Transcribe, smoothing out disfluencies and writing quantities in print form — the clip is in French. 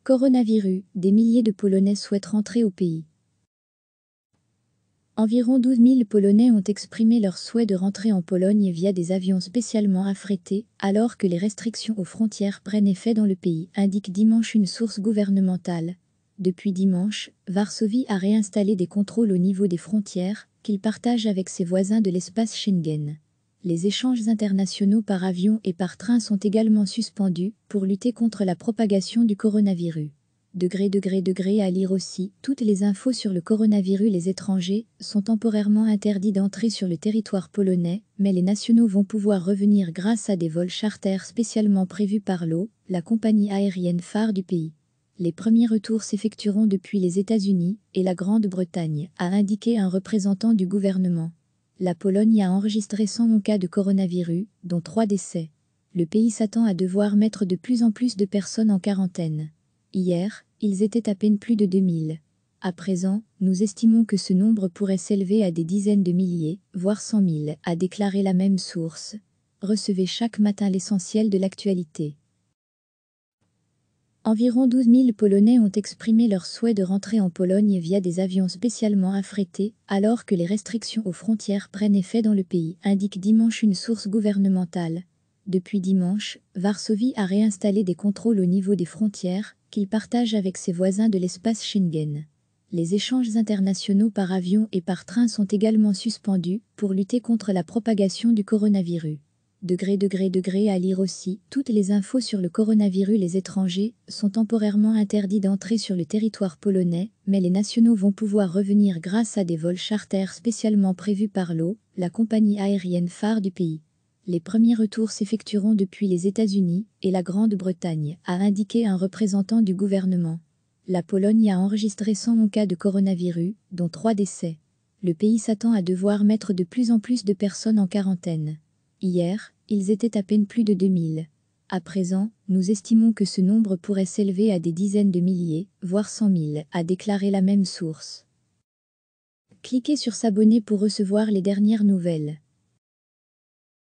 Coronavirus, des milliers de Polonais souhaitent rentrer au pays. Environ 12 000 Polonais ont exprimé leur souhait de rentrer en Pologne via des avions spécialement affrétés, alors que les restrictions aux frontières prennent effet dans le pays, indique dimanche une source gouvernementale. Depuis dimanche, Varsovie a réinstallé des contrôles au niveau des frontières, qu'il partage avec ses voisins de l'espace Schengen. Les échanges internationaux par avion et par train sont également suspendus pour lutter contre la propagation du coronavirus. À lire aussi, toutes les infos sur le coronavirus. Les étrangers sont temporairement interdits d'entrer sur le territoire polonais, mais les nationaux vont pouvoir revenir grâce à des vols charters spécialement prévus par l'eau, la compagnie aérienne phare du pays. Les premiers retours s'effectueront depuis les États-Unis et la Grande-Bretagne, a indiqué un représentant du gouvernement. La Pologne a enregistré 111 cas de coronavirus, dont 3 décès. Le pays s'attend à devoir mettre de plus en plus de personnes en quarantaine. Hier, ils étaient à peine plus de 2000. À présent, nous estimons que ce nombre pourrait s'élever à des dizaines de milliers, voire 100 000, a déclaré la même source. Recevez chaque matin l'essentiel de l'actualité. Environ 12 000 Polonais ont exprimé leur souhait de rentrer en Pologne via des avions spécialement affrétés, alors que les restrictions aux frontières prennent effet dans le pays, indique dimanche une source gouvernementale. Depuis dimanche, Varsovie a réinstallé des contrôles au niveau des frontières, qu'il partage avec ses voisins de l'espace Schengen. Les échanges internationaux par avion et par train sont également suspendus pour lutter contre la propagation du coronavirus. À lire aussi, toutes les infos sur le coronavirus. Les étrangers sont temporairement interdits d'entrer sur le territoire polonais, mais les nationaux vont pouvoir revenir grâce à des vols charters spécialement prévus par l'eau, la compagnie aérienne phare du pays. Les premiers retours s'effectueront depuis les États-Unis et la Grande-Bretagne, a indiqué un représentant du gouvernement. La Pologne a enregistré 111 cas de coronavirus, dont 3 décès. Le pays s'attend à devoir mettre de plus en plus de personnes en quarantaine. Hier, ils étaient à peine plus de 2000. À présent, nous estimons que ce nombre pourrait s'élever à des dizaines de milliers, voire 100 000, a déclaré la même source. Cliquez sur s'abonner pour recevoir les dernières nouvelles.